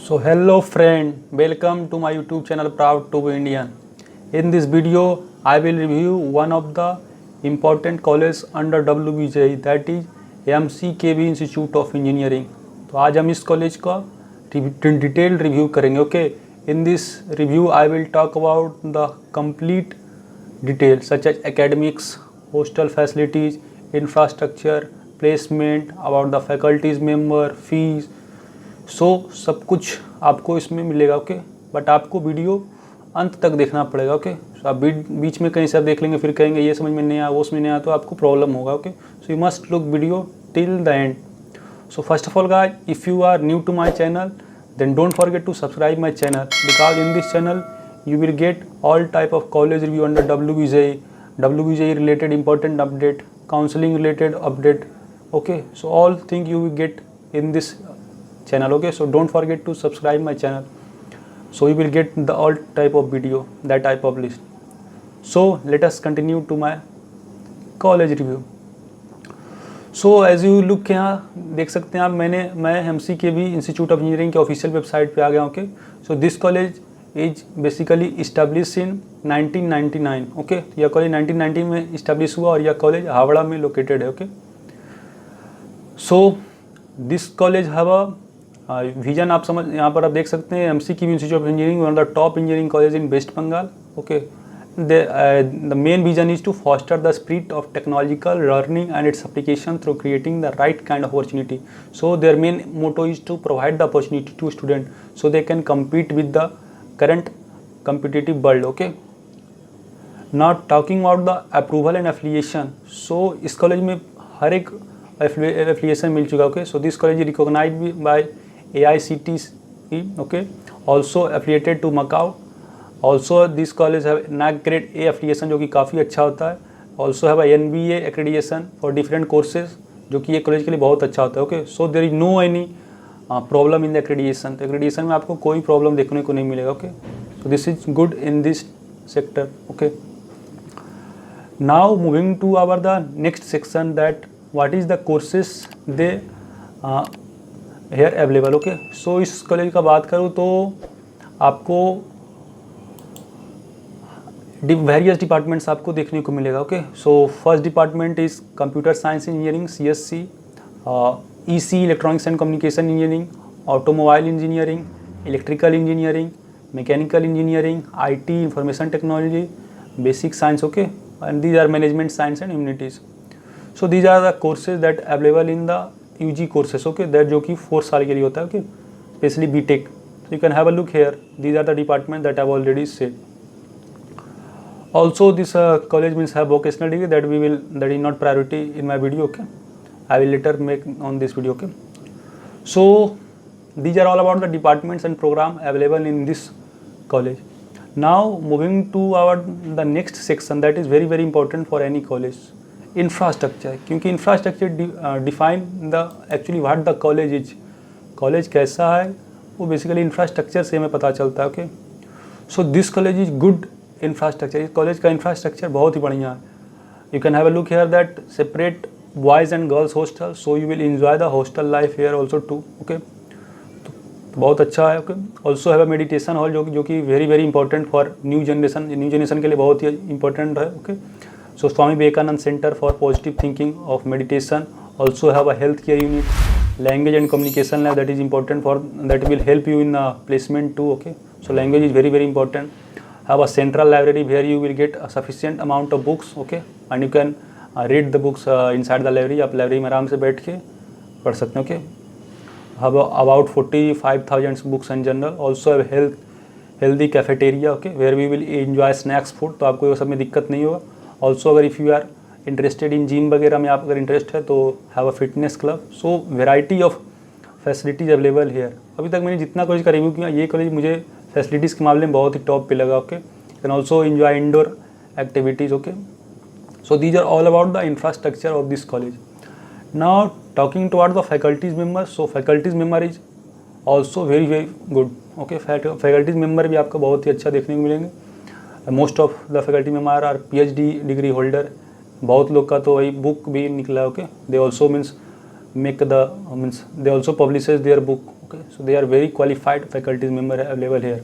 So hello friend, welcome to my YouTube channel Proud to be Indian. In this video, I will review one of the important colleges under WBJ, that is MCKB Institute of Engineering. तो आज हम इस college का detail review करेंगे. Okay, in this review I will talk about the complete detail such as academics, hostel facilities, infrastructure, placement, about the faculties member, fees. सब कुछ आपको इसमें मिलेगा. ओके, बट आपको वीडियो अंत तक देखना पड़ेगा. ओके, सो आप बीच में कहीं से आप देख लेंगे फिर कहेंगे ये समझ में नहीं आया वो समझ नहीं आया तो आपको प्रॉब्लम होगा. Okay, so you must look video till the end. So first of all guys, if you are new to my channel, then don't forget to subscribe my channel, because in this channel you will get all type of college review under WBJ related important update, counseling related update. Okay, so all thing you will get in this channel. Okay, so don't forget to subscribe my channel, so you will get the all type of video that I publish. So let us continue to my college review. So as you look यहाँ देख सकते हैं आप, मैं MCKB institute of engineering के official website पे आ गया. Okay, so this college is basically establish in 1999. Okay, यह कॉलेज 1990 में इस्टेब्लिश हुआ और यह कॉलेज हावड़ा में लोकेटेड है. Okay, so this college have a vision. आप समझ यहाँ पर आप देख सकते हैं MCKB institute of engineering one of the top engineering college in West Bengal. Okay, the main vision is to foster the spirit of technological learning and its application through creating the right kind of opportunity. So their main motto is to provide the opportunity to students so they can compete with the current competitive world. Okay, now talking about the approval and affiliation. So इस college में हर एक affiliation मिल चुका. Okay, so this college is recognized by AICTE. Okay, also affiliated to Macau. Also this college है NAAC grade A affiliation जो कि काफ़ी अच्छा होता है. ऑल्सो है NBA accreditation for different courses जो कि ये कॉलेज के लिए बहुत अच्छा होता है. Okay, so there is no any problem in the accreditation. तो एक्रेडिटेशन में आपको कोई प्रॉब्लम देखने को नहीं मिलेगा. Okay, so this is good in this sector. Okay, now moving to our the next section, that what is the courses they here available. Okay, so इस college का बात करूँ तो आपको वेरियस डिपार्टमेंट्स आपको देखने को मिलेगा. Okay, so first department is computer science engineering CSC, EC electronics and communication engineering, automobile engineering, electrical engineering, mechanical engineering, IT information technology, basic science. Okay, and these are management science and humanities. So these are the courses that available in the UG courses. Okay, that जो कि 4 साल के लिए होता है. Okay, specially BTech. So you can have a look here. These are the departments that I have already said. Also this college means have vocational degree that is not priority in my video. Okay, I will later make on this video. Okay, so these are all about the departments and program available in this college. Now moving to the next section, that is very important for any college, infrastructure. क्योंकि infrastructure define the actually what the college is. college कैसा है वो basically infrastructure से हमें पता चलता है. Okay, so this college is good infrastructure. इस कॉलेज का इंफ्रास्ट्रक्चर बहुत ही बढ़िया है. You can have a look here that separate boys and girls hostel, so you will enjoy the hostel life here also too. Okay, तो बहुत अच्छा है. Okay, also have a meditation hall जो कि very important for new generation के लिए बहुत ही इंपॉर्टेंट है. Okay, so Swami Vivekananda centre for positive thinking of meditation. Also have a health care unit, language and communication lab that is important for that will help you in placement too. Okay, so language is very important. Have a central library where you will get a sufficient amount of books. Okay, and you can read the books inside the library. आप library में आराम से बैठ के पढ़ सकते हैं. Okay, have about 45,000 books in general. Also have healthy cafeteria. Okay, where we will enjoy snacks food. तो आपको ये सब में दिक्कत नहीं होगा. Also अगर if you are interested in gym वगैरह में आप अगर इंटरेस्ट है तो have a fitness club. So variety of facilities available hair. अभी तक मैंने जितना कॉलेज का रिव्यू किया ये कॉलेज मुझे फैसिलिटीज़ के मामले में बहुत ही टॉप पे लगा. Okay, can also enjoy indoor activities. Okay, so these are all about the infrastructure of this college. Now talking toward the faculties member. So faculties member is also very good. Okay, faculties member भी आपको बहुत ही अच्छा देखने को मिलेंगे. Most of the faculty member are PhD degree holder. बहुत लोग का तो वही बुक भी निकला है. Okay, they also means they also publishes their book. Okay, so they are very qualified faculty member available here.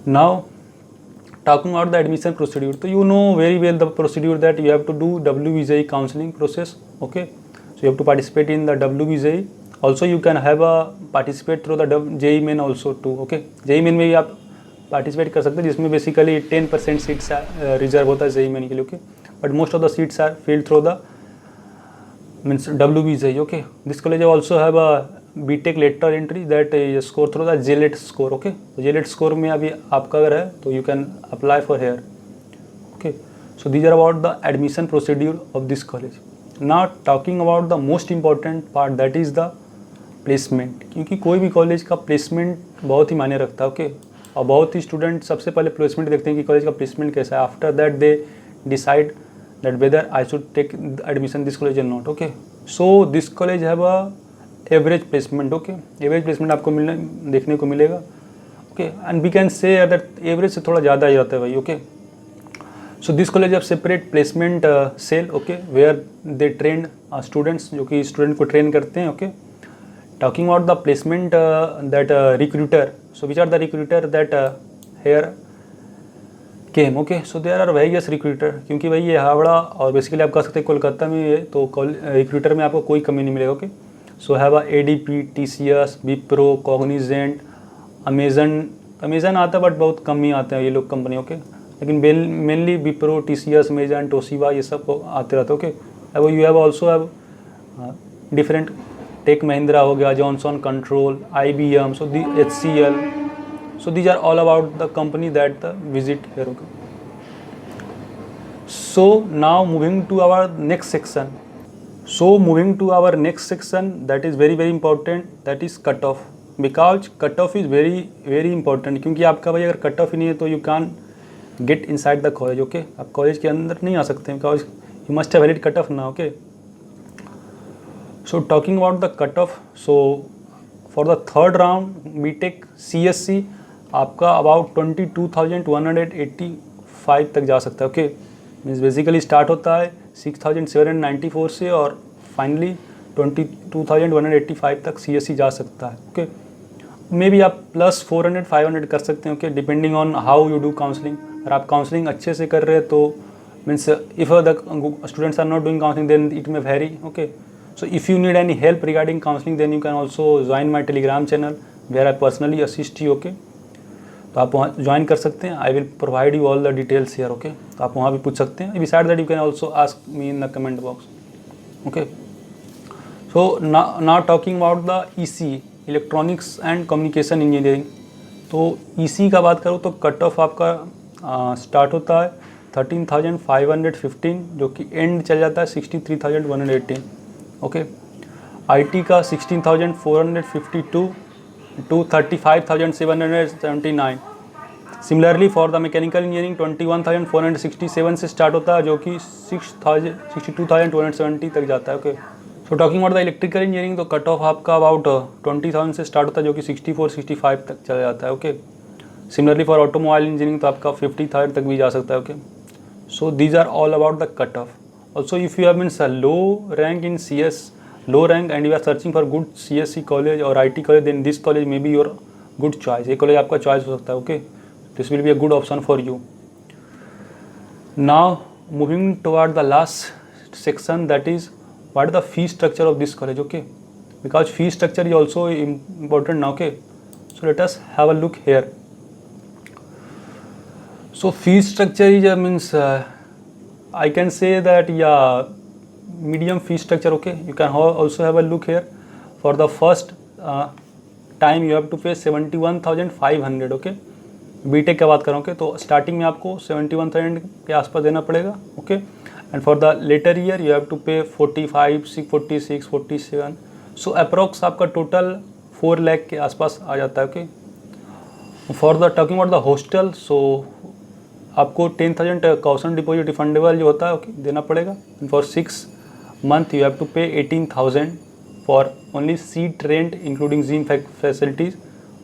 Now talking about the admission procedure, so you know very well the procedure that you have to do WVJEE counseling process. Okay, so you have to participate in the WVJEE. Also you can have a participate through the JEE main also too. Okay, JEE main में भी आप participate कर सकते हैं, जिसमें basically 10% seats reserve होता है JEE main के लिए. Okay, but most of the seats are filled through the means WVJEE. Okay, this college also have a BTech lateral entry that is score through the JLET score. Okay, तो JLET score में अभी आपका अगर है तो you can apply for here. Okay, so these are about the admission procedure of this college. Now talking about the most important part, that is the placement. क्योंकि कोई भी कॉलेज का प्लेसमेंट बहुत ही मायने रखता है. ओके, और बहुत ही स्टूडेंट सबसे पहले प्लेसमेंट देखते हैं कि कॉलेज का प्लेसमेंट कैसा है. After that they decide that whether I should take admission this college or not. Okay, so this college have a average placement. Okay, average placement आपको देखने को मिलेगा. Okay, and we can say that average से थोड़ा ज़्यादा ही रहता है भाई. Okay, so this college have separate placement cell. Okay, where they train students, जो कि student को train करते हैं. Okay, talking about the placement that recruiter. So which are the recruiter that here came. Okay, so there are various recruiter. क्योंकि भाई ये हावड़ा और basically आप कह सकते हैं कोलकाता में है, तो रिक्रूटर में आपको कोई कमी नहीं मिलेगा. Okay, so have ADP, TCS, Wipro, Cognizant, Amazon आता है बट बहुत कम ही आते हैं ये लोग कंपनी. ओके, लेकिन mainly Wipro, TCS, Amazon, Toshiba ये सब आते रहते हैं. ओके, अब you have also have different Tech Mahindra हो गया, Johnson control, IBM, so the HCL. So these are all about the company that visit here. Okay, so now moving to our next section. That is very important, that is cutoff. Because cutoff is very important. क्योंकि आपका भाई अगर cutoff ही नहीं है तो you can't get inside the college. Okay, आप college के अंदर नहीं आ सकते हैं because you must have valid cutoff now. Okay, so talking about the cutoff, so for the third round BTech CSC आपका अबाउट 22,185 तक जा सकता है. ओके, मीन्स बेसिकली स्टार्ट होता है 6,794 से और फाइनली 22,185 तक CSC जा सकता है. ओके, मे बी आप प्लस 400-500 कर सकते हैं. Okay, depending on how you do counselling. अगर आप काउंसलिंग अच्छे से कर रहे हैं तो means if the students are not doing counselling then it may very. Okay, so if you need any help regarding counselling then you can also join my Telegram channel where I personally assist you. Okay, तो आप वहाँ join कर सकते हैं. I will provide you all the details here. Okay, तो आप वहाँ भी पूछ सकते हैं. Beside that you can also ask me in the comment box. Okay, so now talking about the EC, electronics and communication engineering. तो EC का बात करूँ तो कट ऑफ आपका स्टार्ट होता है 13,515 जो कि एंड चल जाता है 63,118. ओके, IT का 16,452 to 35,779. Similarly for the mechanical engineering 21,467 से स्टार्ट होता है जो कि 62,270 तक जाता है. Okay, so talking about the electrical engineering तो कट ऑफ आपका अबाउट 20,000 से स्टार्ट होता है जो कि 64-65 तक चला जाता है. Okay, similarly for automobile engineering तो आपका 50,000 तक भी जा सकता है. Okay, so these are all about the cut off. Also if you have means low rank in CS, low rank and you are searching for good CSC college or IT college, then this college may be your good choice. ये college आपका choice हो सकता है. Okay, this will be a good option for you. Now moving toward the last section, that is what is the fee structure of this college. Okay, because fee structure is also important now. Okay, so let us have a look here. So fee structure is means I can say that medium fee structure. Okay, you can also have a look here. For the first time you have to pay 71,500. Okay, BTech की बात करोगे तो starting में आपको 71,000 के आसपास देना पड़ेगा. Okay, and for the later year you have to pay 45, 46, 47. So approx आपका टोटल 4 लाख के आसपास आ जाता है. Okay, for the talking about the hostel, so आपको 10,000 कॉशन डिपॉजिट रिफंडेबल जो होता है ओके देना पड़ेगा. And for 6 month you have to pay 18,000 for only seat rent including gym facilities.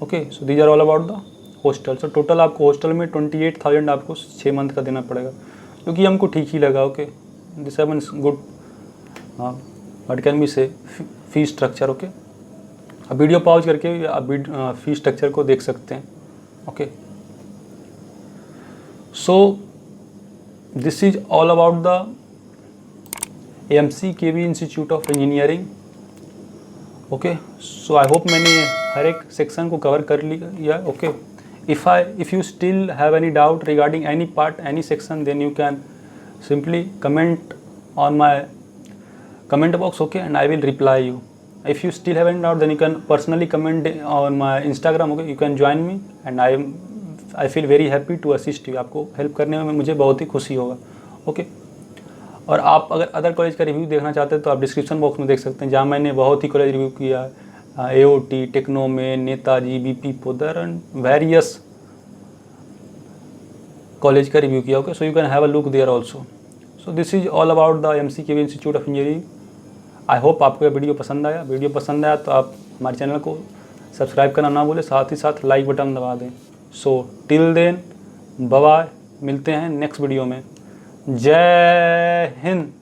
Okay, so these are all about the hostel. So total आपको hostel में 28,000 आपको 6 month का देना पड़ेगा, क्योंकि हमको ठीक ही लगा. Okay, this means good, what can be से फी स्ट्रक्चर. ओके, आप वीडियो पॉज करके आप फी स्ट्रक्चर को देख सकते हैं। Okay, so this is all about the AMC/KV institute of engineering. Okay, so I hope मैंने हर एक सेक्शन को कवर कर लिया। Okay, if you still have any doubt regarding any part, any section, then you can simply comment on my comment box, okay, and I will reply you. If you still have any doubt, then you can personally comment on my Instagram, okay, you can join me and I feel very happy to assist you. आपको help करने में मुझे बहुत ही खुशी होगा। Okay, और आप अगर अदर कॉलेज का रिव्यू देखना चाहते हैं तो आप डिस्क्रिप्शन बॉक्स में देख सकते हैं, जहाँ मैंने बहुत ही कॉलेज रिव्यू किया है, AOT, Techno Main, Netaji, BP Poddar and various college का रिव्यू किया। Okay, so you can have a look there also. So this is all about the AMC/KV institute of engineering. I hope आपको यह वीडियो पसंद आया। वीडियो पसंद आया तो आप हमारे चैनल को सब्सक्राइब करना ना भूलें, साथ ही साथ लाइक बटन दबा दें। So till then bye bye, मिलते हैं नेक्स्ट वीडियो में। जय हिंद।